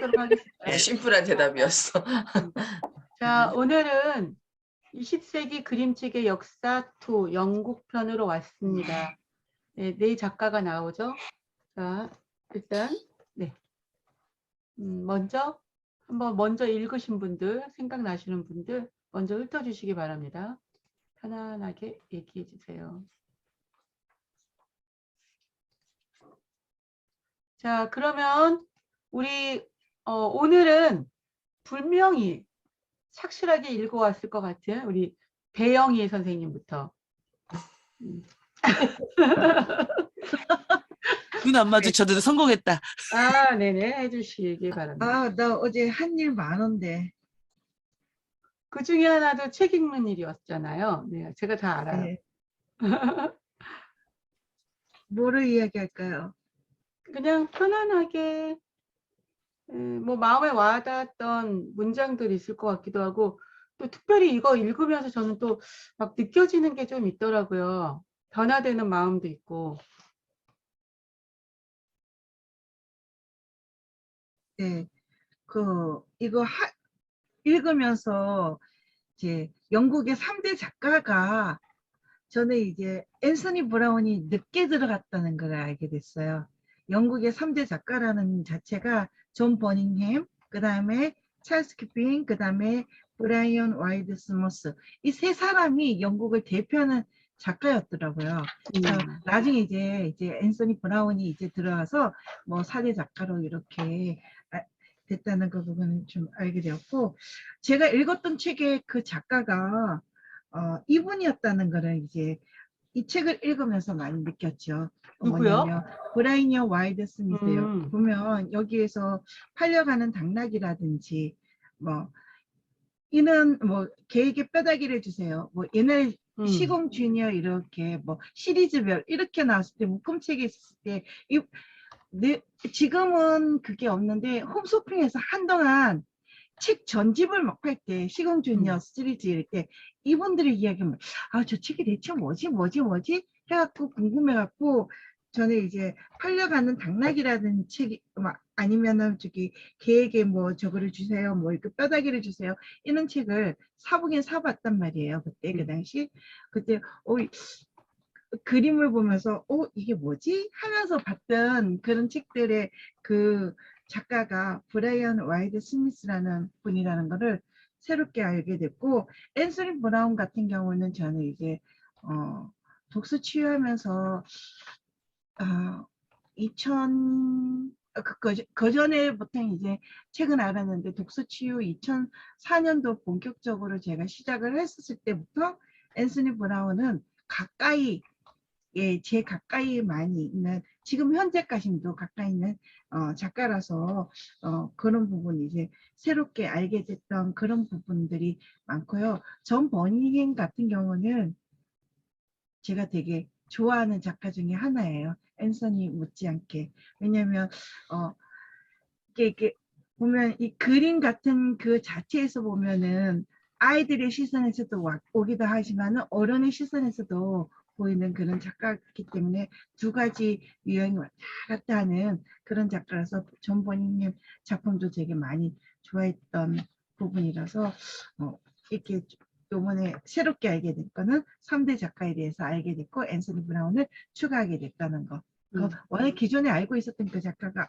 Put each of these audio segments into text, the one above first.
하도록 하겠습니다. 네, 심플한 대답이었어. 자, 오늘은 20세기 그림책의 역사 2 영국 편으로 왔습니다. 네, 네 작가가 나오죠. 자, 일단 네. 먼저 읽으신 분들, 생각나시는 분들 먼저 훑어주시기 바랍니다. 편안하게 얘기해 주세요. 자, 그러면 우리 오늘은 분명히 착실하게 읽어왔을 것 같은 우리 배영희 선생님부터. 눈 안 마주쳐도 성공했다. 아, 네네, 해주시기 바랍니다. 아, 나 어제 한 일 많은데. 그 중에 하나도 책 읽는 일이었잖아요. 네, 제가 다 알아요. 네. 뭐를 이야기할까요? 그냥 편안하게 뭐 마음에 와닿았던 문장들이 있을 것 같기도 하고, 또 특별히 이거 읽으면서 저는 또 막 느껴지는 게 좀 있더라고요. 변화되는 마음도 있고. 네. 이거 읽으면서 이제 영국의 3대 작가가 저는 이제 앤서니 브라운이 늦게 들어갔다는 걸 알게 됐어요. 영국의 3대 작가라는 자체가 존 버닝햄, 그 다음에 찰스 키핑, 그 다음에 브라이언 와이드 스머스, 이 세 사람이 영국을 대표하는 작가였더라고요. 나중에 이제 앤서니 브라운이 이제 들어와서 뭐 4대 작가로 이렇게 됐다는 그 부분을 좀 알게 되었고, 제가 읽었던 책의 그 작가가 이분이었다는 거를 이제 이 책을 읽으면서 많이 느꼈죠. 누구요? 뭐냐면 브라이언 와이드 스미스예요. 보면 여기에서 팔려가는 당나귀라든지 뭐 이는 뭐 개에게 뼈다귀를 주세요. 뭐 옛날 시공 주니어 이렇게 뭐 시리즈별 이렇게 나왔을 때 묶음책이 있을 때 지금은 그게 없는데 홈쇼핑에서 한동안 책 전집을 막 할 때 시공 주니어 시리즈 이럴 때 이분들의 이야기하면 저 책이 대체 뭐지 해갖고 궁금해갖고 저는 이제 팔려가는 당나귀라는 책이 아니면은 저기 개에게 뭐 저거를 주세요, 뭐 이렇게 뼈다귀를 주세요, 이런 책을 사보긴 사봤단 말이에요. 그때 그 당시 그때 그림을 보면서 이게 뭐지 하면서 봤던 그런 책들의 그 작가가 브라이언 와이드 스미스라는 분이라는 거를 새롭게 알게 됐고, 앤서니 브라운 같은 경우는 저는 이제 독서 치유하면서 2000 그 전에부터 이제 책은 알았는데 독서 치유 2004년도 본격적으로 제가 시작을 했었을 때부터 앤서니 브라운은 가까이 제 가까이 많이 있는, 지금 현재까지도 가까이 있는 작가라서 그런 부분이 이제 새롭게 알게 됐던 그런 부분들이 많고요. 존 버닝햄 같은 경우는 제가 되게 좋아하는 작가 중에 하나예요. 앤서니 못지않게. 왜냐면 이게 보면 이 그림 같은 그 자체에서 보면은 아이들의 시선에서도 오기도 하지만은 어른의 시선에서도 보이는 그런 작가이기 때문에 두 가지 유형이 왔다 갔다 하는 그런 작가라서 존 버닝햄 작품도 되게 많이 좋아했던 부분이라서 이렇게 요번에 새롭게 알게 된 거는 3대 작가에 대해서 알게 됐고 앤서니 브라운을 추가하게 됐다는 거. 원래 기존에 알고 있었던 그 작가가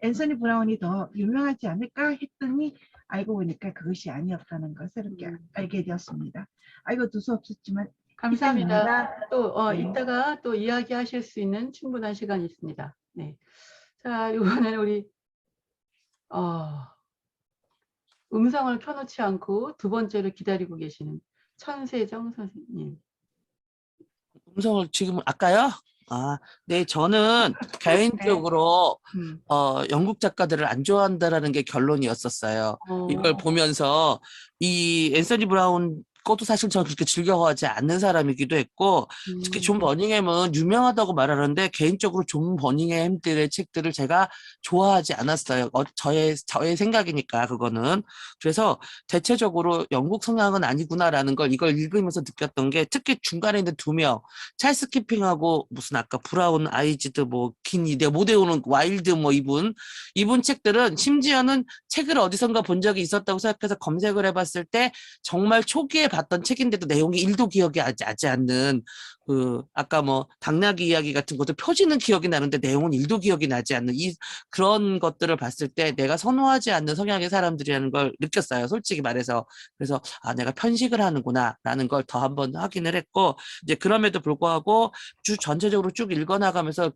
앤서니 브라운이 더 유명하지 않을까 했더니 알고 보니까 그것이 아니었다는 걸 새롭게 알게 되었습니다. 이거 두서 없었지만 감사합니다. 이상입니다. 또 네. 이따가 또 이야기하실 수 있는 충분한 시간이 있습니다. 네. 자, 이번에는 우리 음성을 켜놓지 않고 두 번째로 기다리고 계시는 천세정 선생님. 음성을 지금 아까요? 네, 저는 개인적으로 영국 작가들을 안 좋아한다라는 게 결론이었었어요. 이걸 보면서 이 앤서니 브라운 읽어도 사실 저는 그렇게 즐겨하지 않는 사람이기도 했고, 특히 존 버닝햄은 유명하다고 말하는데 개인적으로 존 버닝햄들의 책들을 제가 좋아하지 않았어요. 저의 생각이니까 그거는. 그래서 대체적으로 영국 성향은 아니구나라는 걸 이걸 읽으면서 느꼈던 게, 특히 중간에 있는 두 명, 찰스 키핑하고 무슨 아까 브라운 아이즈드 뭐 기니, 내가 못 외우는 와일드 뭐 이분 책들은 심지어는 책을 어디선가 본 적이 있었다고 생각해서 검색을 해봤을 때 정말 초기에 봤던 책인데도 내용이 1도 기억이 나지 않는, 그 아까 뭐 당나귀 이야기 같은 것도 표지는 기억이 나는데 내용은 1도 기억이 나지 않는 그런 것들을 봤을 때 내가 선호하지 않는 성향의 사람들이라는 걸 느꼈어요. 솔직히 말해서. 그래서 내가 편식을 하는구나라는 걸 더 한번 확인을 했고, 이제 그럼에도 불구하고 전체적으로 쭉 읽어나가면서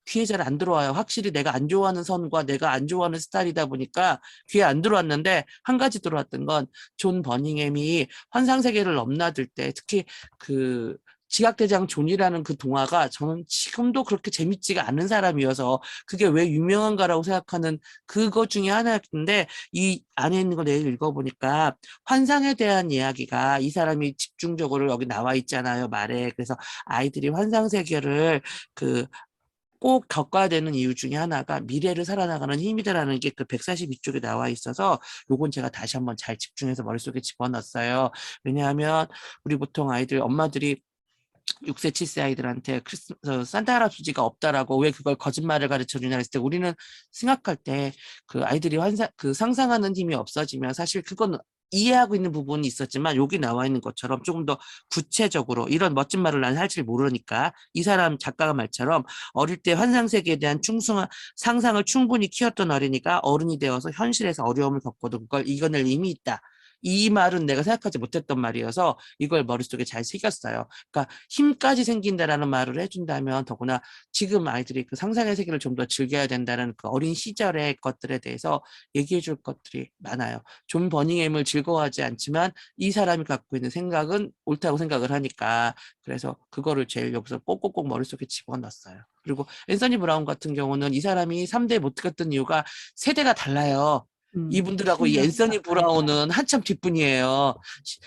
귀에 잘 안 들어와요. 확실히 내가 안 좋아하는 선과 내가 안 좋아하는 스타일이다 보니까 귀에 안 들어왔는데, 한 가지 들어왔던 건 존 버닝햄이 환상세계를 넘나들 때, 특히 그 지각대장 존이라는 그 동화가 저는 지금도 그렇게 재밌지가 않은 사람이어서 그게 왜 유명한가라고 생각하는 그것 중에 하나였는데, 이 안에 있는 거 내일 읽어보니까 환상에 대한 이야기가 이 사람이 집중적으로 여기 나와 있잖아요, 말에. 그래서 아이들이 환상세계를 꼭 겪어야 되는 이유 중에 하나가 미래를 살아나가는 힘이다라는 게 그 142쪽에 나와 있어서, 요건 제가 다시 한번 잘 집중해서 머릿속에 집어넣었어요. 왜냐하면 우리 보통 엄마들이 6세, 7세 아이들한테 산타 할아버지가 없다라고 왜 그걸 거짓말을 가르쳐 주냐 했을 때, 우리는 생각할 때 그 아이들이 상상하는 힘이 없어지면 사실 그건 이해하고 있는 부분이 있었지만, 여기 나와 있는 것처럼 조금 더 구체적으로, 이런 멋진 말을 난 할지 모르니까 이 사람 작가가 말처럼 어릴 때 환상세계에 대한 상상을 충분히 키웠던 어린이가 어른이 되어서 현실에서 어려움을 겪어도 그걸 이겨낼 힘이 있다. 이 말은 내가 생각하지 못했던 말이어서 이걸 머릿속에 잘 새겼어요. 그러니까 힘까지 생긴다라는 말을 해준다면, 더구나 지금 아이들이 그 상상의 세계를 좀 더 즐겨야 된다는 그 어린 시절의 것들에 대해서 얘기해 줄 것들이 많아요. 존 버닝햄을 즐거워하지 않지만 이 사람이 갖고 있는 생각은 옳다고 생각을 하니까, 그래서 그거를 제일 여기서 꼭꼭꼭 머릿속에 집어넣었어요. 그리고 앤서니 브라운 같은 경우는 이 사람이 3대에 못 들었던 이유가 세대가 달라요. 이분들하고 이 10년 앤서니 차. 브라운은 한참 뒷분이에요.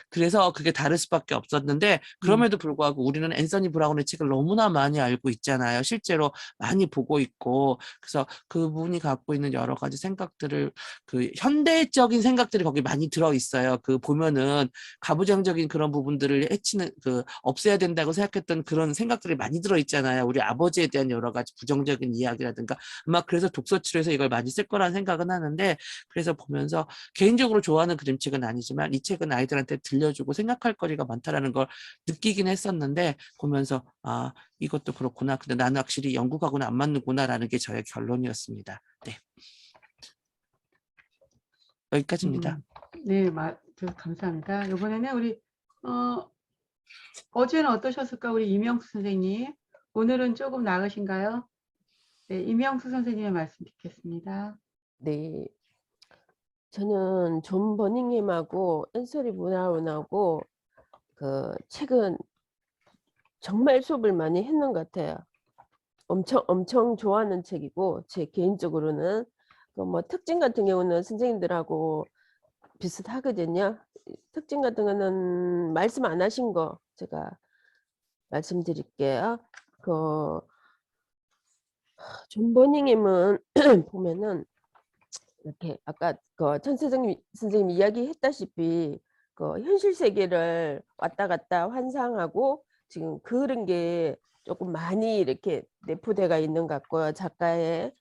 그래서 그게 다를 수밖에 없었는데, 그럼에도 불구하고 우리는 앤서니 브라운의 책을 너무나 많이 알고 있잖아요. 실제로 많이 보고 있고. 그래서 그분이 갖고 있는 여러 가지 생각들을, 그 현대적인 생각들이 거기 많이 들어 있어요. 그 보면은 가부장적인 그런 부분들을 없애야 된다고 생각했던 그런 생각들이 많이 들어 있잖아요. 우리 아버지에 대한 여러 가지 부정적인 이야기라든가. 아마 그래서 독서치료에서 이걸 많이 쓸 거라는 생각은 하는데, 그래서 보면서 개인적으로 좋아하는 그림책은 아니지만 이 책은 아이들한테 들려주고 생각할 거리가 많다라는 걸 느끼긴 했었는데, 보면서 이것도 그렇구나. 근데 나는 확실히 영국하고는 안 맞는구나라는 게 저의 결론이었습니다. 네. 여기까지입니다. 네, 감사합니다. 이번에는 우리 어제는 어떠셨을까, 우리 임영수 선생님. 오늘은 조금 나으신가요? 네, 임영수 선생님의 말씀 듣겠습니다. 네, 저는 존 버닝햄하고 앤서니 브라운하고 그 책은 정말 수업을 많이 했는 것 같아요. 엄청 좋아하는 책이고, 제 개인적으로는 그 뭐 특징 같은 경우는 선생님들하고 비슷하거든요. 특징 같은 거는 말씀 안 하신 거 제가 말씀드릴게요. 존 버닝햄은 보면은 이렇게 아까 그 선생님 이야기했다시피 그 현실 세계를 왔다 갔다 환상하고 지금 그런 게 조금 많이 이렇게 내포되어 있는 것 같고요, 작가의.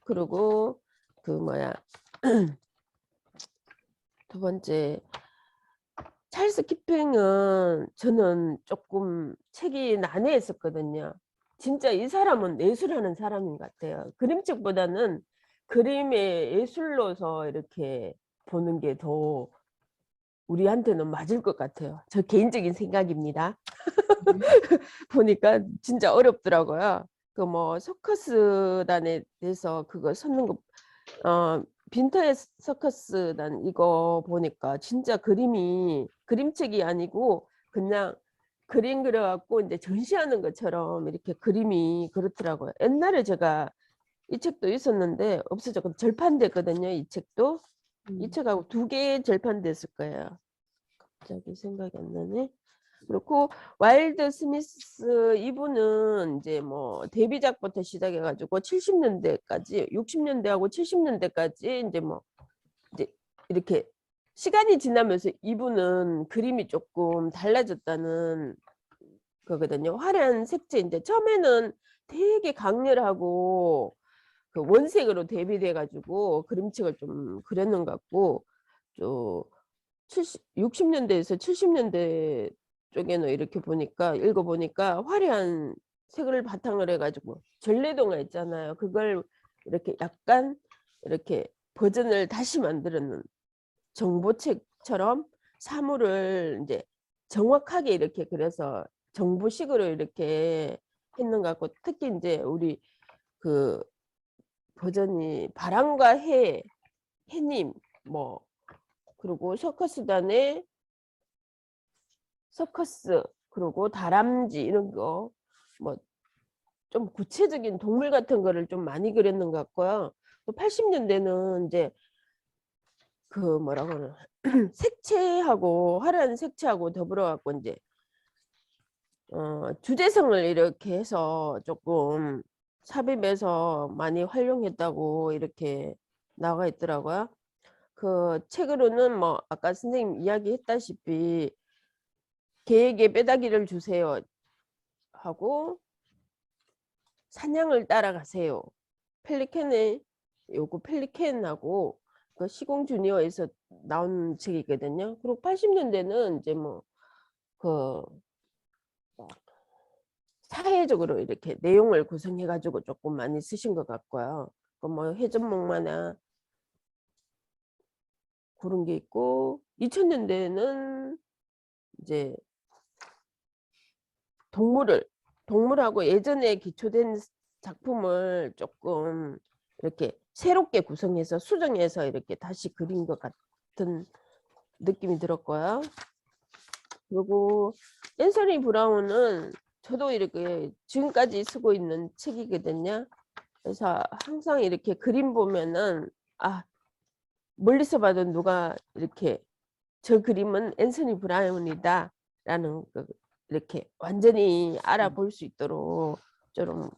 그리고 그 뭐야 두 번째, 찰스 키핑은 저는 조금 책이 난해했었거든요. 진짜 이 사람은 예술하는 사람인 것 같아요. 그림책보다는 그림의 예술로서 이렇게 보는 게 더 우리한테는 맞을 것 같아요. 저 개인적인 생각입니다. 보니까 진짜 어렵더라고요. 그 뭐 서커스단에 대해서 그거 섰는 거, 빈터의 서커스단 이거 보니까 진짜 그림책이 아니고 그냥 그림 그려갖고 이제 전시하는 것처럼 이렇게 그림이 그렇더라고요. 옛날에 제가 이 책도 있었는데 없어졌고 절판됐거든요. 이 책도. 이 책하고 2개 절판됐을 거예요. 갑자기 생각이 안 나네. 그렇고 와일드 스미스 이분은 이제 뭐 데뷔작부터 시작해가지고 70년대까지 60년대하고 70년대까지 이제 뭐 이제 이렇게 시간이 지나면서 이분은 그림이 조금 달라졌다는 거거든요. 화려한 색채인데 처음에는 되게 강렬하고 그 원색으로 대비돼가지고 그림책을 좀 그렸는 것 같고 또 60년대에서 70년대 쪽에는 이렇게 보니까 읽어보니까 화려한 색을 바탕으로 해가지고 전래동화 있잖아요. 그걸 이렇게 약간 이렇게 버전을 다시 만들었는 정보책처럼 사물을 이제 정확하게 이렇게 그래서 정보식으로 이렇게 했는 것 같고 특히 이제 우리 그 버전이 바람과 해님 뭐 그리고 서커스단의 서커스 그리고 다람쥐 이런 거 뭐 좀 구체적인 동물 같은 거를 좀 많이 그렸는 것 같고요. 또 80년대는 이제 그 뭐라고 하나 색채하고 화려한 색채하고 더불어 갖고 이제 주제성을 이렇게 해서 조금 삽입해서 많이 활용했다고 이렇게 나와 있더라고요. 그 책으로는 뭐 아까 선생님 이야기했다시피 개에게 뼈다귀를 주세요 하고 사냥을 따라가세요. 펠리캔의 요거 펠리캔하고 그 시공 주니어에서 나온 책이거든요. 그리고 80년대는 이제 뭐 그 사회적으로 이렇게 내용을 구성해 가지고 조금 많이 쓰신 것 같고요. 그 뭐 회전목마나 그런 게 있고 2000년대에는 이제 동물하고 예전에 기초된 작품을 조금 이렇게 새롭게 구성해서 수정해서 이렇게 다시 그린 것 같은 느낌이 들었고요. 그리고 앤서니 브라운은 저도 이렇게 지금까지 쓰고 있는 책이거든요. 그래서 항상 이렇게 그림 보면은 아 멀리서 봐도 누가 이렇게 저 그림은 앤서니 브라운이다 라는 이렇게 완전히 알아볼 수 있도록 좀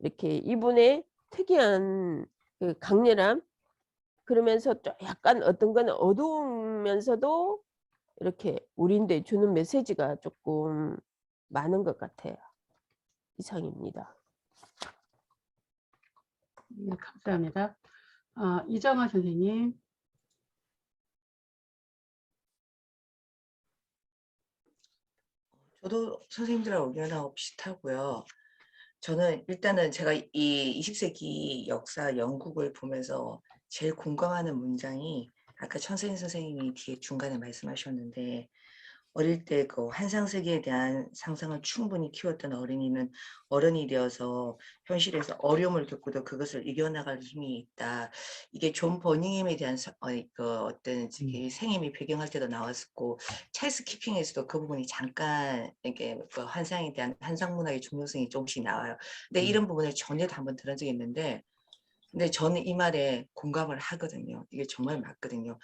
이렇게 이분의 특이한 그 강렬함 그러면서 좀 약간 어떤 건 어두우면서도 이렇게 우리인데 주는 메시지가 조금 많은 것 같아요. 이상입니다. 네, 감사합니다. 이정아 선생님. 저도 선생님들하고 의견하고 비슷하고요. 저는 일단은 제가 이 20세기 역사 영국을 보면서 제일 공감하는 문장이 아까 천세인 선생님이 뒤에 중간에 말씀하셨는데 어릴 때 그 환상세계에 대한 상상을 충분히 키웠던 어린이는 어른이 되어서 현실에서 어려움을 겪고도 그것을 이겨나갈 힘이 있다. 이게 존 버닝엄에 대한 그 어떤 생애미 배경할 때도 나왔었고 찰스 키핑에서도 그 부분이 잠깐 이게 그 환상에 대한 환상 문학의 중요성이 조금씩 나와요. 근데 이런 부분을 전에도 한번 들은 적이 있는데 근데 저는 이 말에 공감을 하거든요. 이게 정말 맞거든요.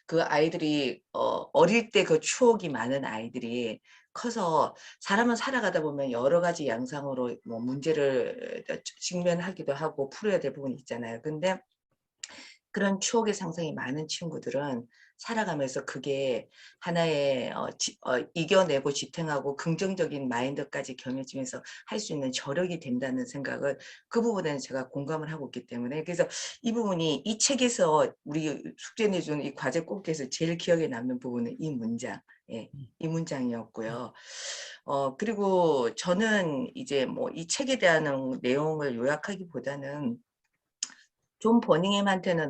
그 아이들이 어릴 때 그 추억이 많은 아이들이 커서 사람은 살아가다 보면 여러 가지 양상으로 뭐 문제를 직면하기도 하고 풀어야 될 부분이 있잖아요. 근데 그런 추억의 상상이 많은 친구들은 살아가면서 그게 하나의 이겨내고 지탱하고 긍정적인 마인드까지 겸해지면서 할 수 있는 저력이 된다는 생각을 그 부분에는 제가 공감을 하고 있기 때문에 그래서 이 부분이 이 책에서 우리 숙제 내준 이 과제 꼭지에서 제일 기억에 남는 부분은 이 문장, 예, 이 문장이었고요. 그리고 저는 이제 뭐 이 책에 대한 내용을 요약하기보다는 존 버닝엄한테는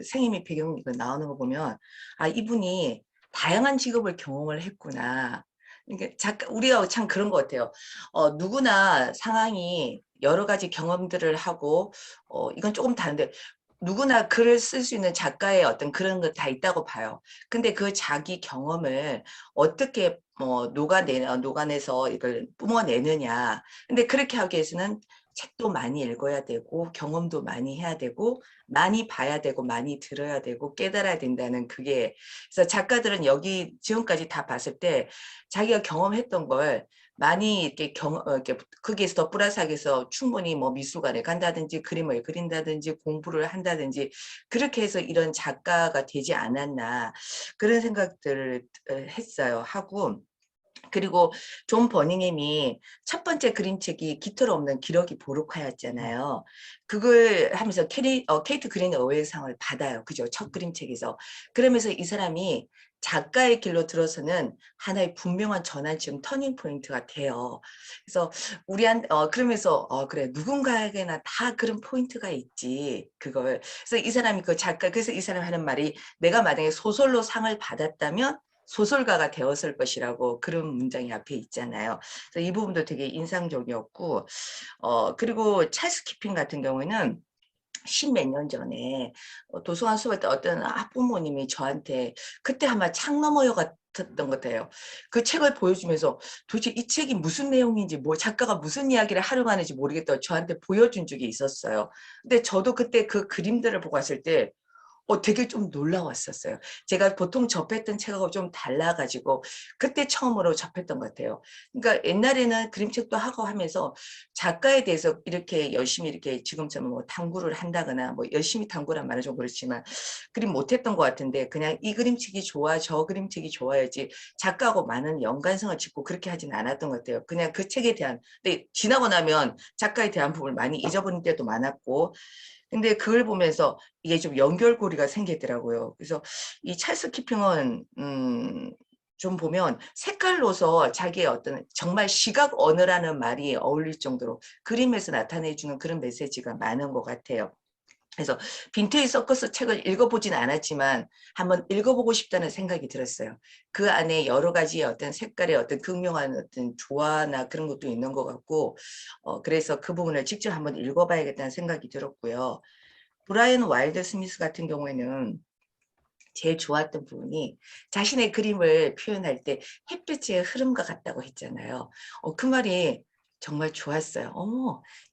생애미 배경 이거 나오는 거 보면 아 이분이 다양한 직업을 경험을 했구나. 그러니까 우리가 참 그런 것 같아요. 누구나 상황이 여러 가지 경험들을 하고 이건 조금 다른데 누구나 글을 쓸 수 있는 작가의 어떤 그런 거 다 있다고 봐요. 근데 그 자기 경험을 어떻게 녹아내서 이걸 뿜어내느냐. 근데 그렇게 하기 위해서는 책도 많이 읽어야 되고 경험도 많이 해야 되고 많이 봐야 되고 많이 들어야 되고 깨달아야 된다는 그게, 그래서 작가들은 여기 지금까지 다 봤을 때 자기가 경험했던 걸 많이 이렇게 이렇게 거기에서 더 플러스하게 해서 충분히 뭐 미술관에 간다든지 그림을 그린다든지 공부를 한다든지 그렇게 해서 이런 작가가 되지 않았나 그런 생각들을 했어요. 하고, 그리고 존 버닝엄이 첫 번째 그림책이 깃털 없는 기러기 보르카였잖아요. 그걸 하면서 케이트 그린 어웨이상을 받아요. 그죠? 첫 그림책에서. 그러면서 이 사람이 작가의 길로 들어서는 하나의 분명한 전환점, 터닝 포인트가 돼요. 그래서 그러면서 그래, 누군가에게나 다 그런 포인트가 있지. 그걸. 그래서 이 사람이 그 작가, 그래서 이 사람이 하는 말이, 내가 만약에 소설로 상을 받았다면 소설가가 되었을 것이라고, 그런 문장이 앞에 있잖아요. 그래서 이 부분도 되게 인상적이었고, 그리고 찰스 키핑 같은 경우에는 십몇 년 전에 도서관 수업할 때 어떤 학부모님이 저한테 그때 아마 창 너머여 같았던 것 같아요. 그 책을 보여주면서 도대체 이 책이 무슨 내용인지, 뭐 작가가 무슨 이야기를 하려고 하는지 모르겠다고 저한테 보여준 적이 있었어요. 근데 저도 그때 그 그림들을 보고 왔을 때 되게 좀 놀라웠었어요. 제가 보통 접했던 책하고 좀 달라가지고 그때 처음으로 접했던 것 같아요. 그러니까 옛날에는 그림책도 하고 하면서 작가에 대해서 이렇게 열심히 이렇게 지금처럼 뭐 탐구를 한다거나, 뭐 열심히 탐구란 말은 좀 그렇지만 그림 못했던 것 같은데, 그냥 이 그림책이 좋아 저 그림책이 좋아야지 작가하고 많은 연관성을 짓고 그렇게 하진 않았던 것 같아요. 그냥 그 책에 대한, 근데 지나고 나면 작가에 대한 부분을 많이 잊어버린 때도 많았고, 근데 그걸 보면서 이게 좀 연결고리가 생기더라고요. 그래서 이 찰스 키핑은 좀 보면 색깔로서 자기의 어떤 정말 시각 언어라는 말이 어울릴 정도로 그림에서 나타내주는 그런 메시지가 많은 것 같아요. 그래서 빈티지 서커스 책을 읽어보진 않았지만 한번 읽어보고 싶다는 생각이 들었어요. 그 안에 여러 가지의 어떤 색깔의 어떤 극명한 어떤 조화나 그런 것도 있는 것 같고, 그래서 그 부분을 직접 한번 읽어봐야겠다는 생각이 들었고요. 브라이언 와일드 스미스 같은 경우에는 제일 좋았던 부분이 자신의 그림을 표현할 때 햇빛의 흐름과 같다고 했잖아요. 그 말이 정말 좋았어요.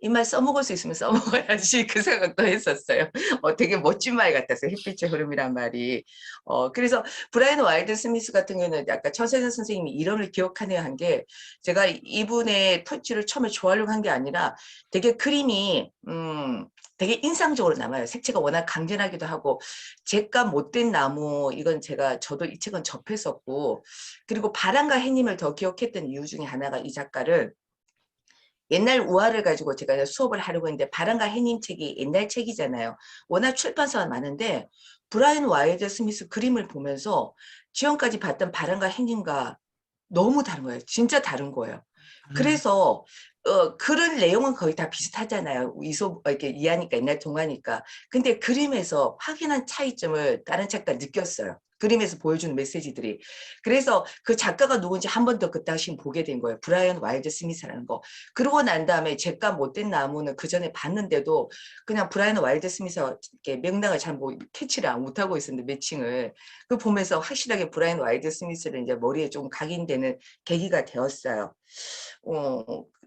이 말 써먹을 수 있으면 써먹어야지 그 생각도 했었어요. 되게 멋진 말 같았어요. 햇빛의 흐름이란 말이. 그래서 브라이언 와일드 스미스 같은 경우는 아까 천세선 선생님이 이름을 기억하네요 한 게, 제가 이분의 터치를 처음에 좋아하려고 한 게 아니라 되게 그림이 되게 인상적으로 남아요. 색채가 워낙 강렬하기도 하고, 잿감 못된 나무, 이건 저도 이 책은 접했었고, 그리고 바람과 해님을 더 기억했던 이유 중에 하나가 이 작가를 옛날 우화를 가지고 제가 수업을 하려고 했는데, 바람과 해님 책이 옛날 책이잖아요. 워낙 출판사가 많은데 브라이언 와일드 스미스 그림을 보면서 지금까지 봤던 바람과 해님과 너무 다른 거예요. 진짜 다른 거예요. 그래서 그런 내용은 거의 다 비슷하잖아요. 이렇게 이해하니까, 옛날 동화니까. 근데 그림에서 확연한 차이점을 다른 작가 느꼈어요. 그림에서 보여주는 메시지들이. 그래서 그 작가가 누군지 한 번 더 그 당시 보게 된 거예요. 브라이언 와일드 스미스라는 거. 그러고 난 다음에 잿감 못된 나무는 그 전에 봤는데도 그냥 브라이언 와일드 스미스 이렇게 맥락을 잘 캐치를 못하고 있었는데, 매칭을. 그 보면서 확실하게 브라이언 와일드 스미스를 이제 머리에 좀 각인되는 계기가 되었어요.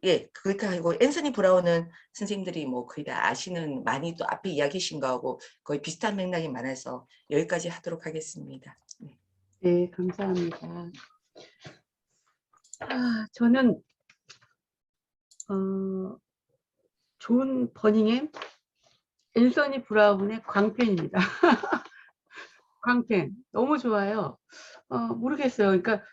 예, 그렇게 하고, 앤서니 브라운은 선생님들이 뭐 거의 다 아시는, 많이 또 앞에 이야기하신 거하고 거의 비슷한 맥락이 많아서 여기까지 하도록 하겠습니다. 네. 네, 감사합니다. 저는 존 버닝엄, 앤서니 브라운의 광팬입니다. 광팬 너무 좋아요. 모르겠어요. 그러니까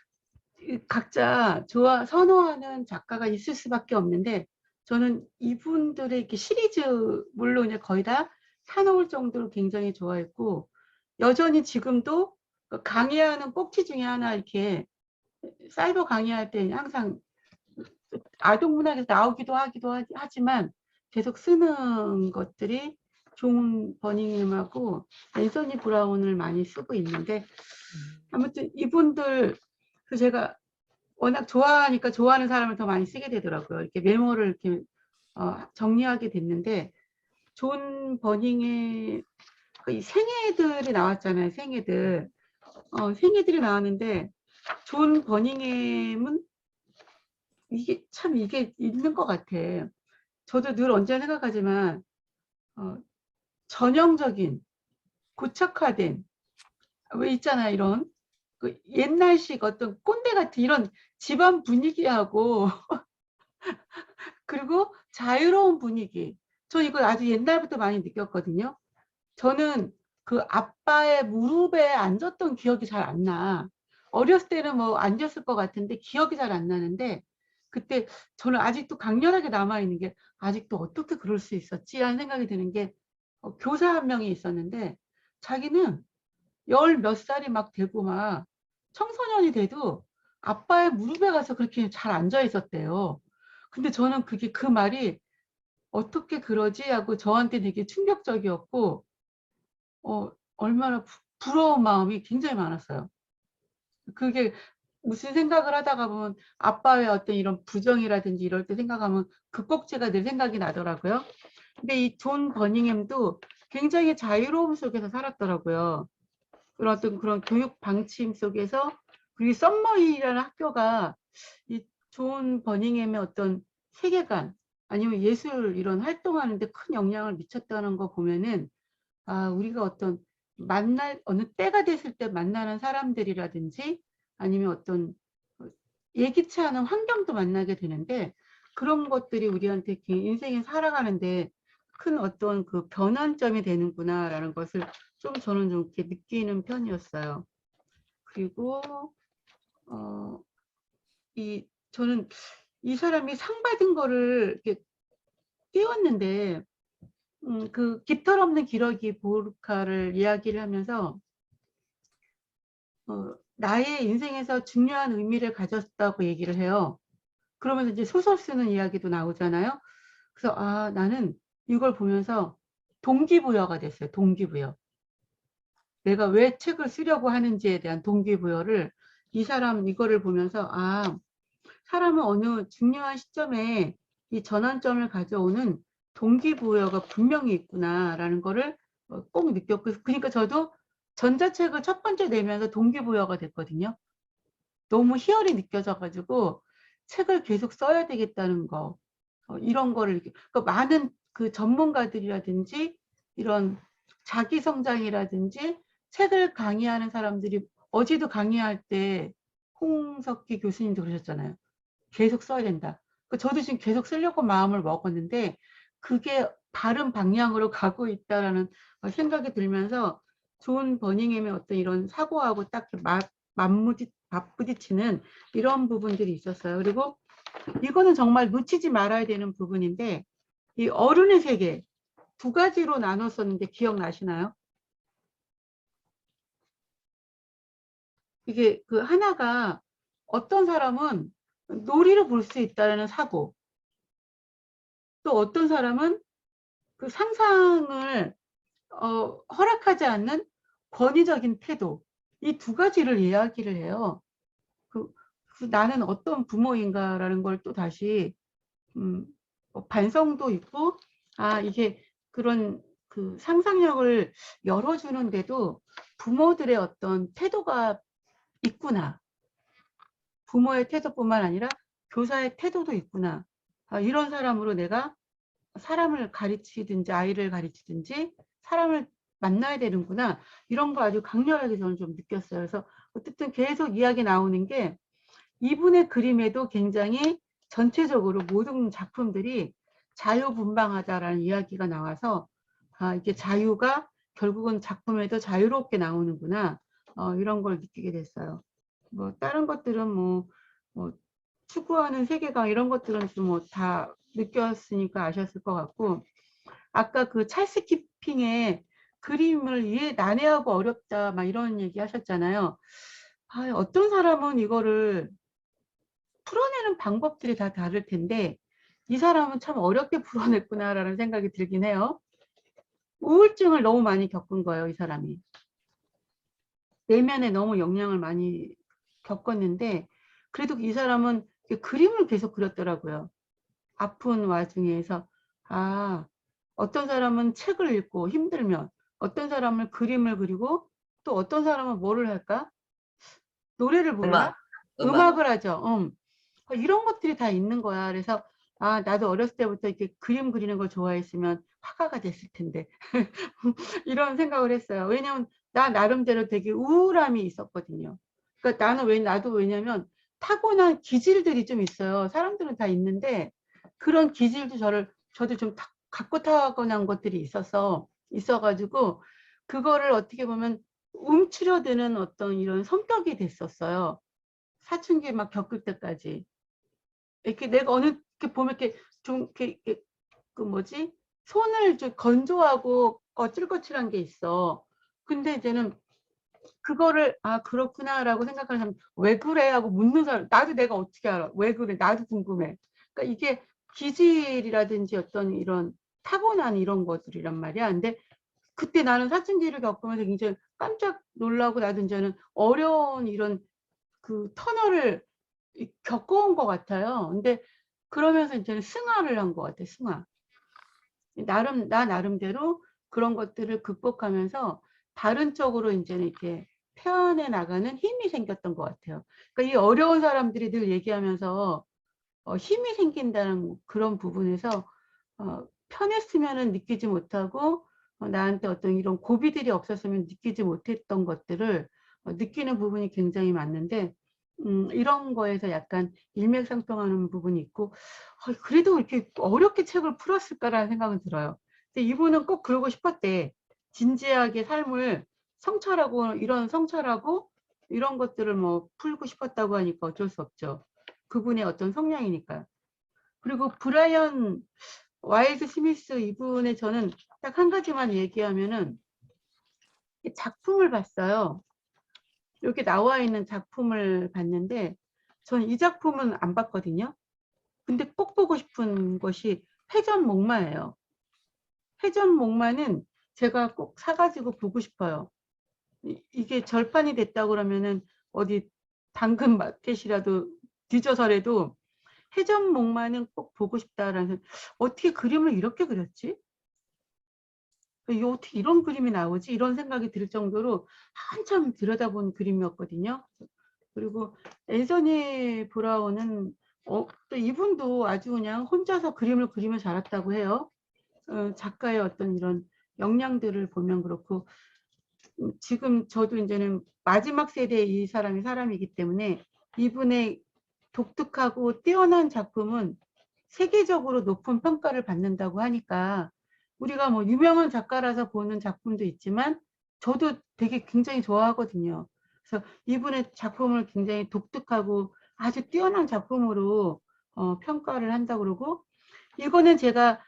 각자 선호하는 작가가 있을 수밖에 없는데, 저는 이분들의 이렇게 시리즈물로 이제 거의 다 사놓을 정도로 굉장히 좋아했고, 여전히 지금도 그 강의하는 꼭지 중에 하나, 이렇게 사이버 강의할 때 항상 아동문학에서 나오기도 하지만 계속 쓰는 것들이 존 버닝엄하고 앤서니 브라운을 많이 쓰고 있는데, 아무튼 이분들 제가 워낙 좋아하니까 좋아하는 사람을 더 많이 쓰게 되더라고요. 이렇게 메모를 이렇게 정리하게 됐는데, 존 버닝의 그 생애들이 나왔잖아요. 생애들이 나왔는데, 존 버닝엄은 이게 있는 것 같아. 저도 늘 언제나 생각하지만 전형적인 고착화된 왜 있잖아요. 이런 그 옛날식 어떤 꼰대 같은 이런 집안 분위기하고 그리고 자유로운 분위기. 저 이걸 아주 옛날부터 많이 느꼈거든요. 저는 그 아빠의 무릎에 앉았던 기억이 잘 안 나. 어렸을 때는 뭐 앉았을 것 같은데 기억이 잘 안 나는데 그때 저는 아직도 강렬하게 남아있는 게 아직도 어떻게 그럴 수 있었지? 하는 생각이 드는 게 교사 한 명이 있었는데 자기는 열 몇 살이 막 되고 막 청소년이 돼도 아빠의 무릎에 가서 그렇게 잘 앉아 있었대요. 근데 저는 그게 그 말이 어떻게 그러지? 하고 저한테 되게 충격적이었고 얼마나 부러운 마음이 굉장히 많았어요. 그게 무슨 생각을 하다가 보면 아빠의 어떤 이런 부정이라든지 이럴 때 생각하면 그 꼭지가 늘 생각이 나더라고요. 근데 이 존 버닝엄도 굉장히 자유로움 속에서 살았더라고요. 그런 어떤 그런 교육 방침 속에서 그리고 썸머힐이라는 학교가 이 존 버닝엄의 어떤 세계관 아니면 예술 이런 활동하는 데 큰 영향을 미쳤다는 거 보면은 아, 우리가 어떤 어느 때가 됐을 때 만나는 사람들이라든지 아니면 어떤 예기치 않은 환경도 만나게 되는데 그런 것들이 우리한테 인생에 살아가는데 큰 어떤 그 변환점이 되는구나라는 것을 좀 저는 좀 이렇게 느끼는 편이었어요. 그리고 저는 이 사람이 상 받은 거를 이렇게 띄웠는데 그 깃털 없는 기러기 보르카를 이야기를 하면서 나의 인생에서 중요한 의미를 가졌다고 얘기를 해요. 그러면서 이제 소설 쓰는 이야기도 나오잖아요. 그래서 아, 나는 이걸 보면서 동기부여가 됐어요. 동기부여. 내가 왜 책을 쓰려고 하는지에 대한 동기부여를 이 사람 이거를 보면서 아, 사람은 어느 중요한 시점에 이 전환점을 가져오는 동기부여가 분명히 있구나라는 거를 꼭 느꼈고 그러니까 저도 전자책을 첫 번째 내면서 동기부여가 됐거든요. 너무 희열이 느껴져가지고 책을 계속 써야 되겠다는 거 이런 거를 그러니까 많은 그 전문가들이라든지 이런 자기 성장이라든지 책을 강의하는 사람들이 어제도 강의할 때 홍석기 교수님도 그러셨잖아요. 계속 써야 된다. 저도 지금 계속 쓰려고 마음을 먹었는데 그게 바른 방향으로 가고 있다라는 생각이 들면서 존 버닝엄의 어떤 이런 사고하고 딱 맞부딪히는 이런 부분들이 있었어요. 그리고 이거는 정말 놓치지 말아야 되는 부분인데 이 어른의 세계 두 가지로 나눴었는데 기억나시나요? 이게 그 하나가 어떤 사람은 놀이로 볼 수 있다는 사고 또 어떤 사람은 그 상상을 허락하지 않는 권위적인 태도 이 두 가지를 이야기를 해요. 그 나는 어떤 부모인가라는 걸 또 다시 반성도 있고 아 이게 그런 그 상상력을 열어주는데도 부모들의 어떤 태도가 있구나. 부모의 태도뿐만 아니라 교사의 태도도 있구나. 아, 이런 사람으로 내가 사람을 가르치든지 아이를 가르치든지 사람을 만나야 되는구나. 이런 거 아주 강렬하게 저는 좀 느꼈어요. 그래서 어쨌든 계속 이야기 나오는 게 이분의 그림에도 굉장히 전체적으로 모든 작품들이 자유분방하다라는 이야기가 나와서 아, 이게 자유가 결국은 작품에도 자유롭게 나오는구나. 이런 걸 느끼게 됐어요. 뭐 다른 것들은 뭐 추구하는 세계관 이런 것들은 좀 뭐 다 느꼈으니까 아셨을 것 같고 아까 그 찰스 키핑의 그림을 난해하고 어렵다 막 이런 얘기 하셨잖아요. 아, 어떤 사람은 이거를 풀어내는 방법들이 다 다를 텐데 이 사람은 참 어렵게 풀어냈구나라는 생각이 들긴 해요. 우울증을 너무 많이 겪은 거예요, 이 사람이. 내면에 너무 영향을 많이 겪었는데 그래도 이 사람은 그림을 계속 그렸더라고요. 아픈 와중에서 아 어떤 사람은 책을 읽고 힘들면 어떤 사람은 그림을 그리고 또 어떤 사람은 뭐를 할까? 노래를 부르나? 음악. 음악을 하죠. 이런 것들이 다 있는 거야. 그래서 아, 나도 어렸을 때부터 이렇게 그림 그리는 걸 좋아했으면 화가가 됐을 텐데. 이런 생각을 했어요. 왜냐면 나 나름대로 되게 우울함이 있었거든요. 그러니까 나도 왜냐면 타고난 기질들이 좀 있어요. 사람들은 다 있는데 그런 기질도 저도 좀 갖고 타고난 것들이 있어가지고 그거를 어떻게 보면 움츠려드는 어떤 이런 성격이 됐었어요. 사춘기 막 겪을 때까지. 이렇게 내가 어느 게 보면 이렇게 좀 이렇게 그 뭐지? 손을 좀 건조하고 거칠거칠한 게 있어. 근데 이제는 그거를 아 그렇구나라고 생각하는 사람 왜 그래 하고 묻는 사람 나도 내가 어떻게 알아? 왜 그래? 나도 궁금해. 그러니까 이게 기질이라든지 어떤 이런 타고난 이런 것들이란 말이야. 근데 그때 나는 사춘기를 겪으면서 굉장히 깜짝 놀라고 나도 이제는 어려운 이런 그 터널을 겪어온 것 같아요. 근데 그러면서 이제는 승화를 한 것 같아요. 승화. 나 나름대로 그런 것들을 극복하면서 다른 쪽으로 이제는 이렇게 표현해 나가는 힘이 생겼던 것 같아요. 그러니까 이 어려운 사람들이 늘 얘기하면서 힘이 생긴다는 그런 부분에서 편했으면은 느끼지 못하고 나한테 어떤 이런 고비들이 없었으면 느끼지 못했던 것들을 느끼는 부분이 굉장히 많는데 이런 거에서 약간 일맥상통하는 부분이 있고 그래도 이렇게 어렵게 책을 풀었을까라는 생각은 들어요. 근데 이분은 꼭 그러고 싶었대. 진지하게 삶을 성찰하고 이런 것들을 뭐 풀고 싶었다고 하니까 어쩔 수 없죠. 그분의 어떤 성향이니까. 그리고 브라이언 와일드 스미스 이분의 저는 딱 한 가지만 얘기하면은 작품을 봤어요. 이렇게 나와 있는 작품을 봤는데 저는 이 작품은 안 봤거든요. 근데 꼭 보고 싶은 것이 회전목마예요. 회전목마는 제가 꼭 사가지고 보고 싶어요. 이게 절판이 됐다고 그러면은 어디 당근 마켓이라도 뒤져서라도 회전목마는 꼭 보고 싶다라는 어떻게 그림을 이렇게 그렸지? 이게 어떻게 이런 그림이 나오지? 이런 생각이 들 정도로 한참 들여다본 그림이었거든요. 그리고 앤서니 브라운은 또 이분도 아주 그냥 혼자서 그림을 그리면 잘했다고 해요. 작가의 어떤 이런 역량들을 보면 그렇고 지금 저도 이제는 마지막 세대의 이 사람이기 때문에 이분의 독특하고 뛰어난 작품은 세계적으로 높은 평가를 받는다고 하니까 우리가 뭐 유명한 작가라서 보는 작품도 있지만 저도 되게 굉장히 좋아하거든요. 그래서 이분의 작품을 굉장히 독특하고 아주 뛰어난 작품으로 평가를 한다고 그러고 이거는 제가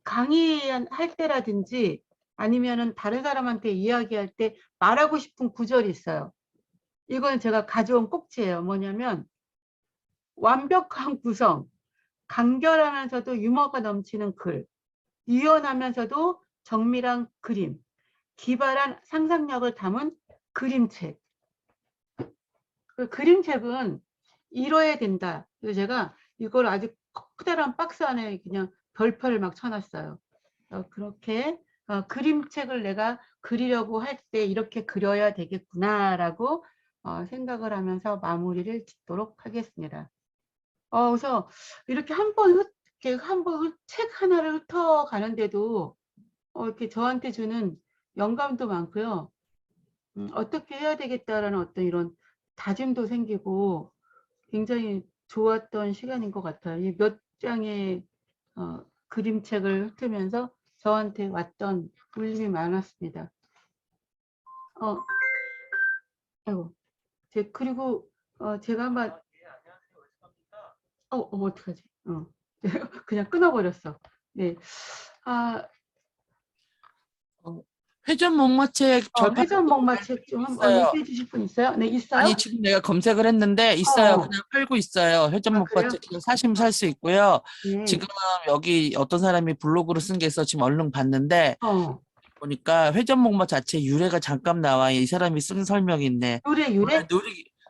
강의할 때라든지 아니면은 다른 사람한테 이야기할 때 말하고 싶은 구절이 있어요. 이거는 제가 가져온 꼭지예요. 뭐냐면 완벽한 구성, 간결하면서도 유머가 넘치는 글, 유연하면서도 정밀한 그림, 기발한 상상력을 담은 그림책. 그 그림책은 이뤄야 된다. 그래서 제가 이걸 아주 커다란 박스 안에 그냥 별표를 막 쳐놨어요. 그렇게 그림책을 내가 그리려고 할 때 이렇게 그려야 되겠구나라고 생각을 하면서 마무리를 짓도록 하겠습니다. 그래서 이렇게 한번 책 하나를 훑어가는데도 이렇게 저한테 주는 영감도 많고요. 어떻게 해야 되겠다라는 어떤 이런 다짐도 생기고 굉장히 좋았던 시간인 것 같아요. 이 몇 장의 그림책을 훑으면서 저한테 왔던 울림이 많았습니다. 아이고, 그리고 제가 한번 어떡하지? 그냥 끊어버렸어. 네. 회전목마책 절판 회전목마 책 좀 한번 있어요. 얘기해 주실 분 있어요? 네, 있어요? 아니 지금 내가 검색을 했는데 있어요. 그냥 팔고 있어요. 회전목마책 그냥 사시면 살 수 있고요. 네. 지금 여기 어떤 사람이 블로그로 쓴 게 있어 지금 얼른 봤는데 보니까 회전목마 자체 유래가 잠깐 나와. 이 사람이 쓴 설명이 있네. 유래?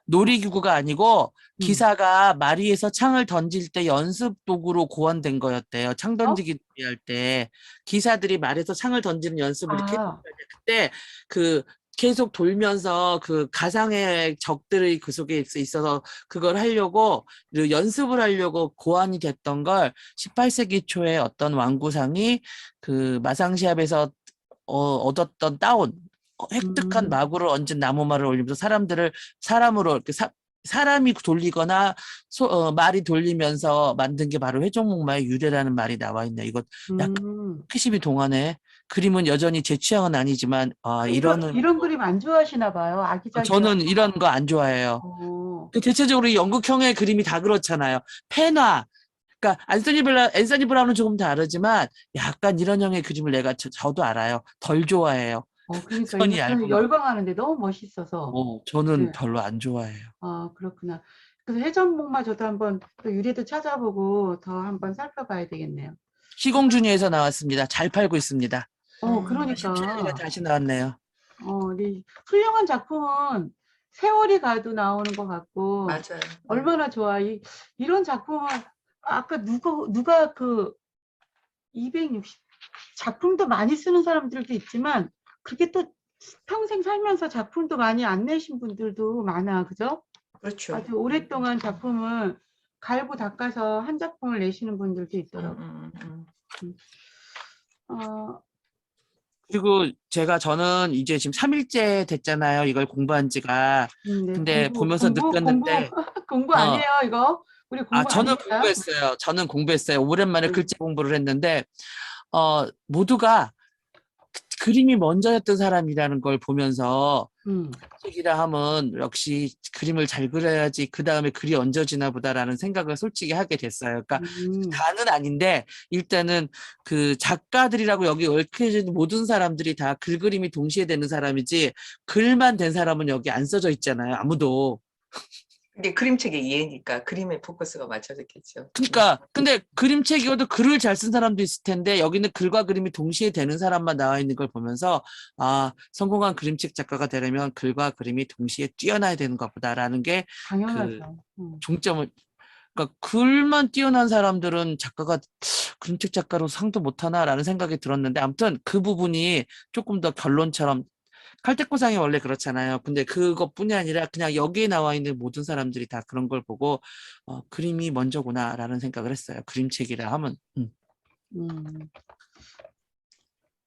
놀이기구가 아니고 기사가 마리에서 창을 던질 때 연습 도구로 고안된 거였대요. 창 던지기 할 때 기사들이 말에서 창을 던지는 연습을 이렇게 했는데 그때 그 계속 돌면서 그 가상의 적들이 그 속에 있어서 그걸 하려고 연습을 하려고 고안이 됐던 걸 18세기 초에 어떤 왕구상이 그 마상시합에서 얻었던 획득한 음. 마구를 얹은 나무말을 올리면서 사람으로 이렇게 사람이 돌리거나 말이 돌리면서 만든 게 바로 회전목마의 유래라는 말이 나와 있네. 이거 약간 호기심이 동하네. 그림은 여전히 제 취향은 아니지만 이런 그림 안 좋아하시나 봐요. 아기자기한 저는 이런 거 안 좋아해요. 거. 대체적으로 이 영국형의 그림이 다 그렇잖아요. 펜화. 그러니까 앤서니 브라운은 조금 다르지만 약간 이런 형의 그림을 저도 알아요. 덜 좋아해요. 그러니까 선이 저는 얇은 거. 열광하는데 너무 멋있어서. 저는 네. 별로 안 좋아해요. 그렇구나. 그래서 회전목마 저도 한번 또 유래도 찾아보고 더 한번 살펴봐야 되겠네요. 시공준이에서 나왔습니다. 잘 팔고 있습니다. 그러니까. 17년에 다시 나왔네요. 네. 훌륭한 작품은 세월이 가도 나오는 것 같고 맞아요. 얼마나 좋아. 이런 작품은 아까 누가 그 260 작품도 많이 쓰는 사람들도 있지만 그렇게 또 평생 살면서 작품도 많이 안 내신 분들도 많아. 그죠? 그렇죠. 아주 오랫동안 작품을 갈고 닦아서 한 작품을 내시는 분들도 있더라고. 어, 그리고 저는 이제 지금 3일째 됐잖아요. 이걸 공부한 지가. 네. 근데 보면서 느꼈는데, 공부 어, 아니에요, 이거. 우리 공부 저는 아닙니다. 공부했어요. 저는 공부했어요. 오랜만에 네. 글자 공부를 했는데, 모두가 그림이 먼저였던 사람이라는 걸 보면서, 책이라 하면 역시 그림을 잘 그려야지 그 다음에 글이 얹어지나 보다라는 생각을 솔직히 하게 됐어요. 그러니까 다는 아닌데 일단은 그 작가들이라고 여기 얽혀진 모든 사람들이 다 글그림이 동시에 되는 사람이지 글만 된 사람은 여기 안 써져 있잖아요. 아무도. 근데 그림책의 이해니까 그림에 포커스가 맞춰졌겠죠. 그러니까 근데 그림책이어도 글을 잘 쓴 사람도 있을 텐데 여기는 글과 그림이 동시에 되는 사람만 나와 있는 걸 보면서 성공한 그림책 작가가 되려면 글과 그림이 동시에 뛰어나야 되는 것보다라는 게 그 당연하죠. 종점을 그러니까 글만 뛰어난 사람들은 그림책 작가로 상도 못하나라는 생각이 들었는데 아무튼 그 부분이 조금 더 결론처럼 칼퇴코상이 원래 그렇잖아요. 근데 그것뿐이 아니라 그냥 여기에 나와 있는 모든 사람들이 다 그런 걸 보고 그림이 먼저구나라는 생각을 했어요. 그림책이라 하면.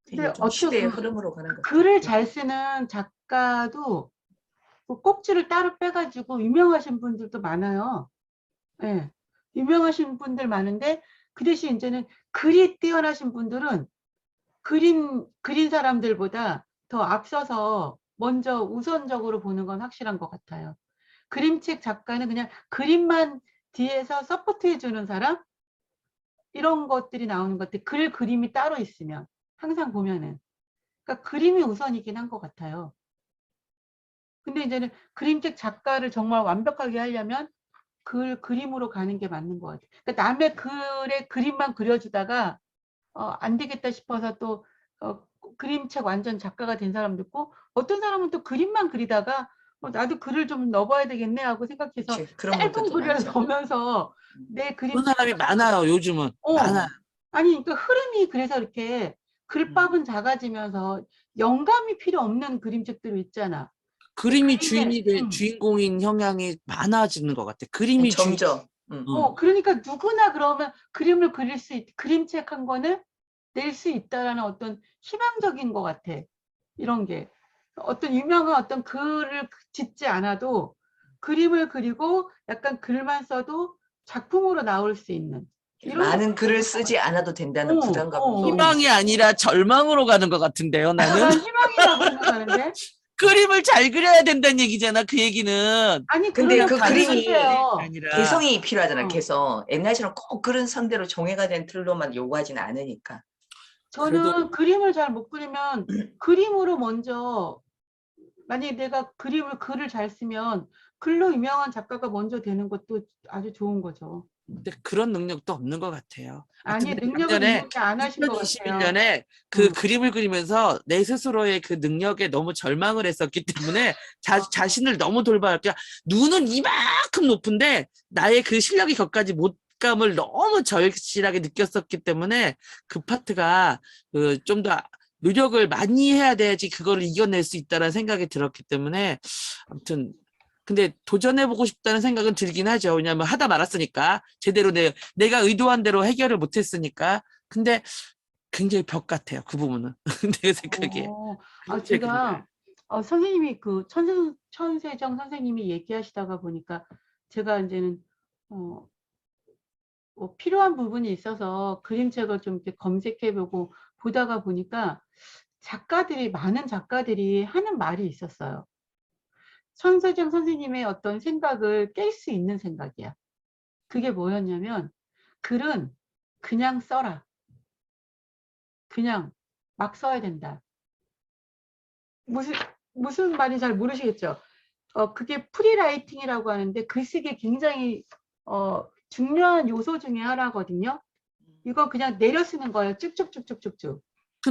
근데 요즘 시대의 흐름으로 가는 거죠. 글을 잘 쓰는 작가도 그 꼭지를 따로 빼가지고 유명하신 분들도 많아요. 네. 유명하신 분들 많은데 그 대신 이제는 글이 뛰어나신 분들은 그린 사람들보다 더 앞서서 먼저 우선적으로 보는 건 확실한 것 같아요. 그림책 작가는 그냥 그림만 뒤에서 서포트해 주는 사람? 이런 것들이 나오는 것 같아요. 그림이 따로 있으면 항상 보면은. 그러니까 그림이 우선이긴 한 것 같아요. 근데 이제는 그림책 작가를 정말 완벽하게 하려면 그림으로 가는 게 맞는 것 같아요. 그러니까 남의 글에 그림만 그려주다가 안 되겠다 싶어서 또 그림책 완전 작가가 된 사람도 있고 어떤 사람은 또 그림만 그리다가 나도 글을 좀 넣어봐야 되겠네 하고 생각해서 그런 짧은 분들도 글을 많죠. 보면서 내 그런 그림책 사람이 많아요. 요즘은. 많아요. 아니 그러니까 흐름이 그래서 이렇게 글밥은 작아지면서 영감이 필요 없는 그림책들이 있잖아. 그림이 그림에, 주인공인 성향이 많아지는 것 같아. 그림이 점점. 그러니까 누구나 그러면 그림을 그림책 한 권을 낼 수 있다라는 어떤 희망적인 것 같아. 이런 게. 어떤 유명한 어떤 글을 짓지 않아도 그림을 그리고 약간 글만 써도 작품으로 나올 수 있는. 이런 많은 것들이 글을 있는 것 쓰지 같아. 않아도 된다는 부담감도 희망이 아니라 절망으로 가는 것 같은데요. 나는 난 희망이라고 생각하는데. 그림을 잘 그려야 된다는 얘기잖아. 그 얘기는. 아니 근데 그러려면 그 단순히 그림이 아니라. 개성이 필요하잖아. 어. 개성. 옛날처럼 꼭 그런 선대로 정해가 된 틀로만 요구하지는 않으니까. 그래도 저는 그림을 잘 못 그리면 그림으로 먼저 만약에 내가 글을 잘 쓰면 글로 유명한 작가가 먼저 되는 것도 아주 좋은 거죠. 근데 그런 능력도 없는 것 같아요. 아니 하여튼 능력을 작년에 있는데 안 하신 것 같아요. 2021년에 그 그림을 그리면서 내 스스로의 그 능력에 너무 절망을 했었기 때문에 자신을 너무 돌봐야 눈은 이만큼 높은데 나의 그 실력이 거기까지 못 감을 너무 절실하게 느꼈었기 때문에 그 파트가 좀 더 노력을 많이 해야 돼야지 그거를 이겨낼 수 있다는 생각이 들었기 때문에 아무튼 근데 도전해보고 싶다는 생각은 들긴 하죠. 왜냐하면 하다 말았으니까 제대로 내가 의도한 대로 해결을 못했으니까. 근데 굉장히 벽 같아요. 그 부분은 내 생각에. 제가 선생님이 그 천세정 선생님이 얘기하시다가 보니까 제가 이제는 뭐 필요한 부분이 있어서 그림책을 좀 이렇게 검색해보고 보다가 보니까 많은 작가들이 하는 말이 있었어요. 천세정 선생님의 어떤 생각을 깰 수 있는 생각이야. 그게 뭐였냐면 글은 그냥 써라. 그냥 막 써야 된다. 무슨 말인지 잘 모르시겠죠? 그게 프리라이팅이라고 하는데 글쓰기에 굉장히 중요한 요소 중에 하나거든요. 이거 그냥 내려 쓰는 거예요. 쭉쭉쭉쭉쭉쭉.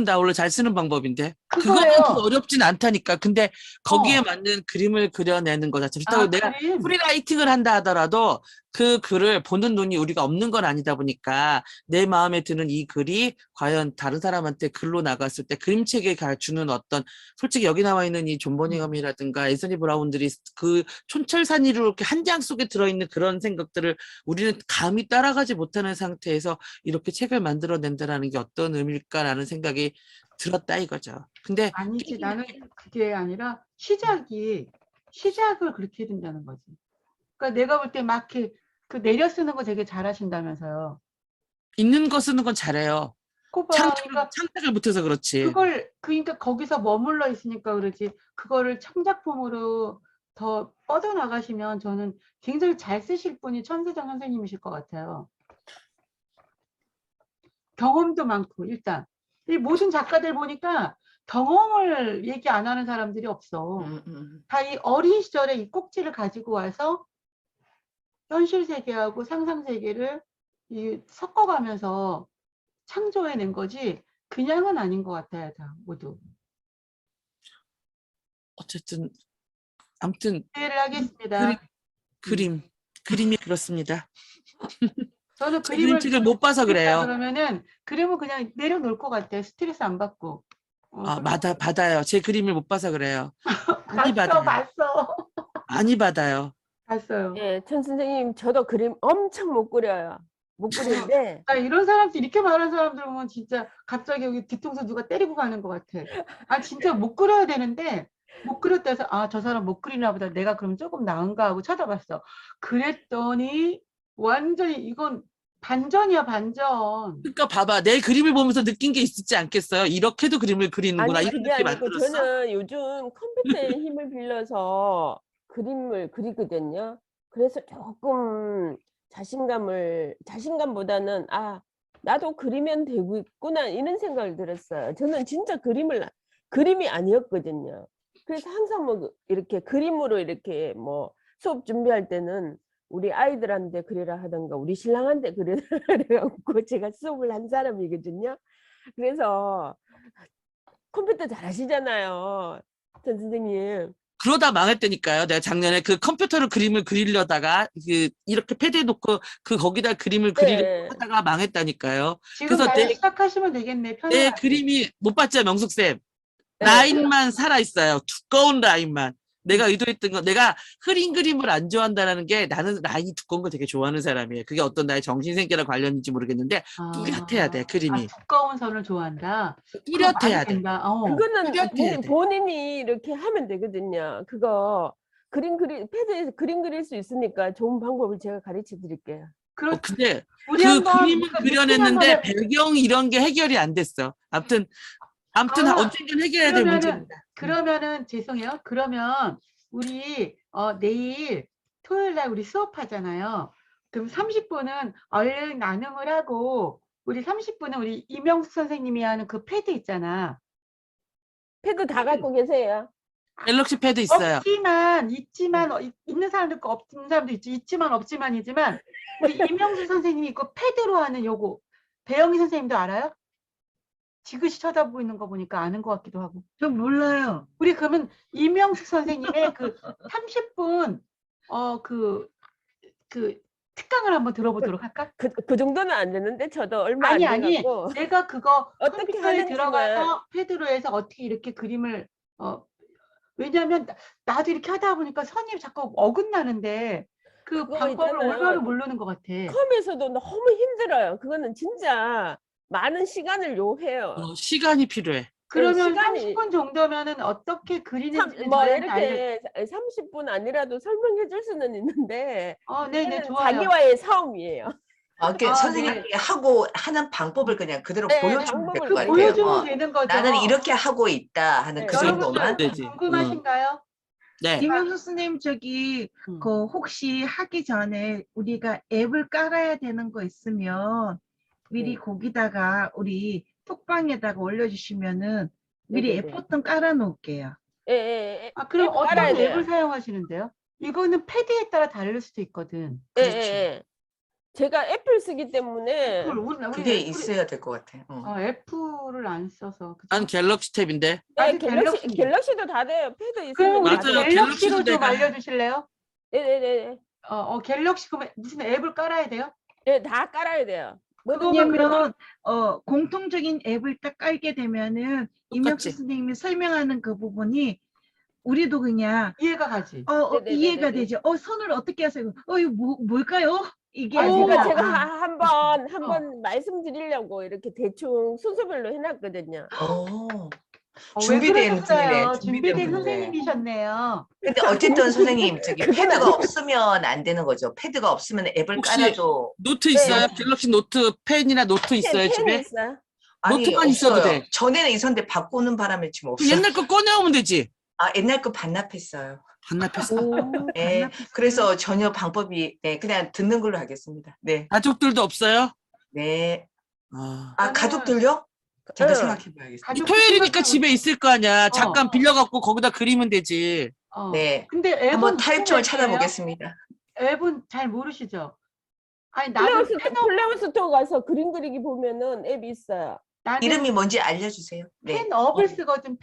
나 원래 잘 쓰는 방법인데 그거예요. 그거는 그 어렵진 않다니까. 근데 거기에 어. 맞는 그림을 그려내는 거 자체. 그렇다고 내가 그림. 프리라이팅을 한다 하더라도 그 글을 보는 눈이 우리가 없는 건 아니다 보니까 내 마음에 드는 이 글이 과연 다른 사람한테 글로 나갔을 때 그림책에 주는 어떤 솔직히 여기 나와 있는 이 존 버닝엄이라든가 앤서니 브라운들이 그 촌철살인으로 이렇게 한 장 속에 들어있는 그런 생각들을 우리는 감히 따라가지 못하는 상태에서 이렇게 책을 만들어낸다는 게 어떤 의미일까라는 생각이 들었다 이거죠. 근데 아니지, 나는 그게 아니라 시작을 그렇게 해야 된다는 거지. 그러니까 내가 볼 때 막 이렇게 그 내려 쓰는 거 되게 잘하신다면서요. 있는 거 쓰는 건 잘해요. 그러니까 창작을 못해서 그렇지. 그러니까 거기서 머물러 있으니까 그러지. 그거를 창작품으로 더 뻗어나가시면 저는 굉장히 잘 쓰실 분이 천세정 선생님이실 것 같아요. 경험도 많고 일단 이 모든 작가들 보니까 경험을 얘기 안 하는 사람들이 없어. 다 이 어린 시절에 이 꼭지를 가지고 와서 현실 세계하고 상상 세계를 섞어가면서 창조해낸 거지 그냥은 아닌 것 같아요. 다 모두. 어쨌든 아무튼 기대를 하겠습니다. 그림이 그렇습니다. 저는 제 그림을 그림책을 못 봐서 그래요. 그러면은 그림은 그냥 내려놓을 것 같아요. 스트레스 안 받고. 받아요. 제 그림을 못 봐서 그래요. 많이 받아요. 많이 받아요. 봤어요. 예, 천 선생님, 저도 그림 엄청 못 그려요. 못 그리는데, 이런 사람들 이렇게 말하는 사람들 보면 진짜 갑자기 여기 뒤통수 누가 때리고 가는 것 같아. 진짜 못 그려야 되는데 못 그렸다 해서 저 사람 못 그리나 보다. 내가 그럼 조금 나은가 하고 찾아봤어. 그랬더니 완전히 이건 반전이야, 반전. 그러니까 봐봐. 내 그림을 보면서 느낀 게 있지 않겠어요? 이렇게도 그림을 그리는구나. 아니, 이런 그게 느낌 아니고 만들었어? 저는 요즘 컴퓨터의 힘을 빌려서 그림을 그리거든요. 그래서 조금 자신감보다는, 나도 그리면 되고 있구나, 이런 생각을 들었어요. 저는 진짜 그림이 아니었거든요. 그래서 항상 뭐 이렇게 그림으로 이렇게 뭐 수업 준비할 때는 우리 아이들한테 그리라 하던가 우리 신랑한테 그리라 그래갖고 제가 수업을 한 사람이거든요. 그래서 컴퓨터 잘하시잖아요, 전 선생님. 그러다 망했다니까요. 내가 작년에 그 컴퓨터로 그림을 그리려다가 이렇게 패드에 놓고 거기다 그림을 그리려고 네. 하다가 망했다니까요. 지금 그래서 다시 시작하시면 되겠네. 내 편안하게. 그림이 못 봤죠, 명숙쌤? 네. 라인만 살아있어요. 두꺼운 라인만. 내가 의도했던 건 내가 흐린 그림을 안 좋아한다는 게 나는 라인이 두꺼운 거 되게 좋아하는 사람이에요. 그게 어떤 나의 정신세계랑 관련인지 모르겠는데 뚜렷해야 돼, 그림이. 두꺼운 선을 좋아한다. 뚜렷해야 돼. 그거는 뚜렷해야 돼. 본인이 이렇게 하면 되거든요. 그거 패드에서 그림 그릴 수 있으니까 좋은 방법을 제가 가르쳐 드릴게요. 근데 우리 그 한번 그림을 그려냈는데 배경 이런 게 해결이 안 됐어. 아무튼 언젠간 해결해야 될 문제입니다. 그러면은 죄송해요. 그러면 우리 내일 토요일 날 우리 수업하잖아요. 그럼 30분은 얼른 나눔을 하고 우리 30분은 우리 이명숙 선생님이 하는 그 패드 있잖아. 패드 다 갖고 계세요? 갤럭시 패드 있어요. 있는 사람도 있고 없는 사람도 있지. 없지만이지만 우리 이명숙 선생님이 그 패드로 하는 요거 배영희 선생님도 알아요? 지그시 쳐다보고 있는 거 보니까 아는 것 같기도 하고. 저 몰라요. 우리 그러면 이명숙 선생님의 그 30분 특강을 한번 들어보도록 할까? 그 정도는 안 되는데 저도 얼마 아니, 안 아니, 돼갖고 내가 그거 어떻게 컴퓨터에 하는지는 들어가서 패드로 해서 어떻게 이렇게 그림을, 왜냐면 나도 이렇게 하다 보니까 선이 자꾸 어긋나는데 그 그거 방법을 있잖아요. 올바로 모르는 것 같아. 컴에서도 너무 힘들어요. 그거는 진짜 많은 시간을 요해요. 시간이 필요해. 그러면 시간이- 30분 정도면 어떻게 그리는지 뭐 저희한테 이렇게 30분 아니라도 설명해 줄 수는 있는데 네네, 이거는 좋아요. 자기와의 싸움이에요. 이렇게 아, 선생님이 하고 하는 방법을 그냥 그대로 네, 보여주면 될 방법을 것 같아요. 보여주면 되는 거죠. 나는 이렇게 하고 있다 하는 네. 그 여러분들 정도만. 되지. 궁금하신가요? 네. 김영수 스님 저기 음. 그 혹시 하기 전에 우리가 앱을 깔아야 되는 거 있으면 미리 네. 거기다가 우리 톡방에다가 올려주시면은 미리 네네네. 앱 버튼 깔아 놓을게요. 예. 그럼 앱 어떤 깔아야 돼요. 앱을 사용하시는데요? 이거는 패드에 따라 다를 수도 있거든. 예. 제가 애플 쓰기 때문에 우리 그게 애플이- 있어야 될 것 같아. 애플을 안 써서. 그죠? 난 갤럭시 탭인데. 네, 나도 갤럭시인데. 갤럭시도 다 돼요. 패드 있으면 그럼 우리 다 맞아요. 돼요. 갤럭시로 갤럭시도 좀 내가- 알려주실래요? 네네네. 갤럭시 그러면 무슨 앱을 깔아야 돼요? 네, 다 깔아야 돼요. 뭐든지 왜냐면 공통적인 앱을 딱 깔게 되면은 임혁수 똑같지? 선생님이 설명하는 그 부분이 우리도 그냥 이해가 가지. 네네네네네. 이해가 되죠. 선을 어떻게 하세요? 이거 뭘까요? 이게 어머. 제가 아니라 한번 말씀드리려고 이렇게 대충 순서별로 해놨거든요. 왜 준비된 그러셨어요? 분이네. 준비된 분이네. 선생님이셨네요. 근데 어쨌든 선생님 저기 그건 패드가 아니에요. 없으면 안 되는 거죠. 패드가 없으면 앱을 혹시 깔아도 노트 있어요? 네. 갤럭시 노트 펜이나 노트 있어요, 펜이 집에? 있어요. 아니 노트만 있어도 없어요. 돼. 전에는 있었는데 바꾸는 바람에 지금 그 없어요. 옛날 거 꺼내오면 되지. 옛날 거 반납했어요. 반납했어. 네, 그래서 전혀 방법이 그냥 듣는 걸로 하겠습니다. 네, 가족들도 없어요? 네. 아. 가족들요? 저도 응. 생각해봐야겠어요. 가족 토요일이니까 생각하고- 집에 있을 거 아니야. 잠깐 빌려갖고 거기다 그리면 되지. 네, 근데 앱은 한번 무슨 타협점을 앱이에요? 찾아보겠습니다. 앱은 잘 모르시죠? 아니 나는 플레이스토어 가서 그림 그리기 보면은 앱이 있어요. 나는 이름이 뭔지 알려주세요. 네. 펜업을 쓰거든.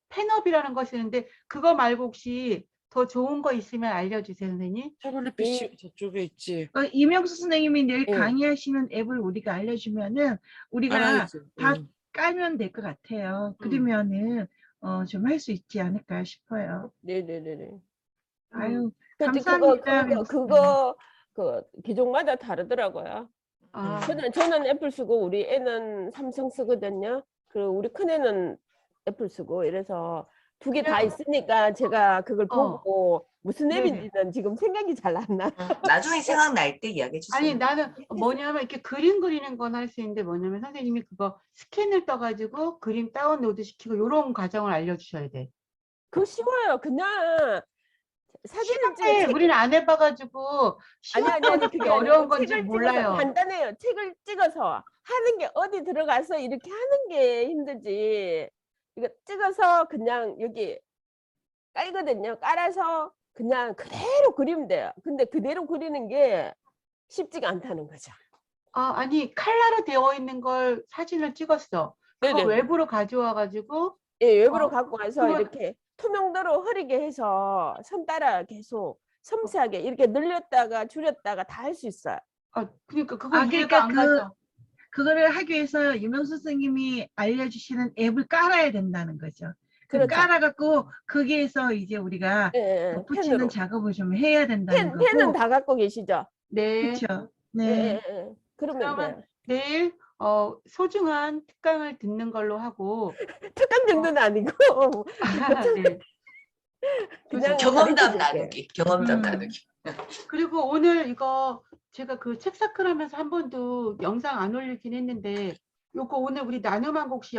펜업이라는 거 쓰는데 그거 말고 혹시 더 좋은 거 있으면 알려주세요, 선생님. 태블릿 PC 저쪽에 있지. 임영수 선생님이 내일 예. 강의하시는 앱을 우리가 알려주면은 우리가 알아야지. 다 응. 깔면 될 것 같아요. 그러면은 좀 할 수 있지 않을까 싶어요. 네네네네. 아유, 근데 감사합니다. 그거 기종마다 다르더라고요. 아, 저는 애플 쓰고 우리 애는 삼성 쓰거든요. 그리고 우리 큰애는 애플 쓰고 이래서 두 개 다 그래요? 있으니까 제가 그걸 보고 무슨 네네. 앱인지는 지금 생각이 잘 안 나. 나중에 생각날 때 이야기해주세요. 아니 나는 뭐냐면 이렇게 그림 그리는 건 할 수 있는데 뭐냐면 선생님이 그거 스캔을 떠가지고 그림 다운로드 시키고 이런 과정을 알려주셔야 돼. 그거 쉬워요. 그냥 사진을 네, 우리는 안 해봐가지고 쉬운 아니 건지 그게 어려운 아니고 건지 책을 몰라요. 찍어서 간단해요. 책을 찍어서 하는 게 어디 들어가서 이렇게 하는 게 힘들지. 이거 찍어서 그냥 여기 깔거든요. 깔아서 그냥 그대로 그리면 돼요. 근데 그대로 그리는 게 쉽지가 않다는 거죠. 아니 칼라로 되어 있는 걸 사진을 찍었어. 그거 네네. 외부로 가져와가지고 예, 외부로 갖고 와서 그러면- 이렇게 투명도로 흐리게 해서 선 따라 계속 섬세하게 이렇게 늘렸다가 줄였다가 다 할 수 있어요. 그러니까 그거 아, 이해가 그러니까 안 가죠. 그거를 하기 위해서 유명수 선생님이 알려주시는 앱을 깔아야 된다는 거죠. 그렇죠. 깔아갖고 거기에서 이제 우리가 예, 붙이는 펜으로. 작업을 좀 해야 된다는 거고. 펜은 다 갖고 계시죠? 네. 그렇죠. 예, 네. 그러면 그러면 돼요. 내일 소중한 특강을 듣는 걸로 하고 특강 정도는 아니고 네. 그냥 경험담 가르쳐줄게요. 나누기. 경험담 음. 나누기. 그리고 오늘 이거 제가 그 책사클 하면서 한 번도 영상 안 올리긴 했는데 요거 오늘 우리 나눔한 곡시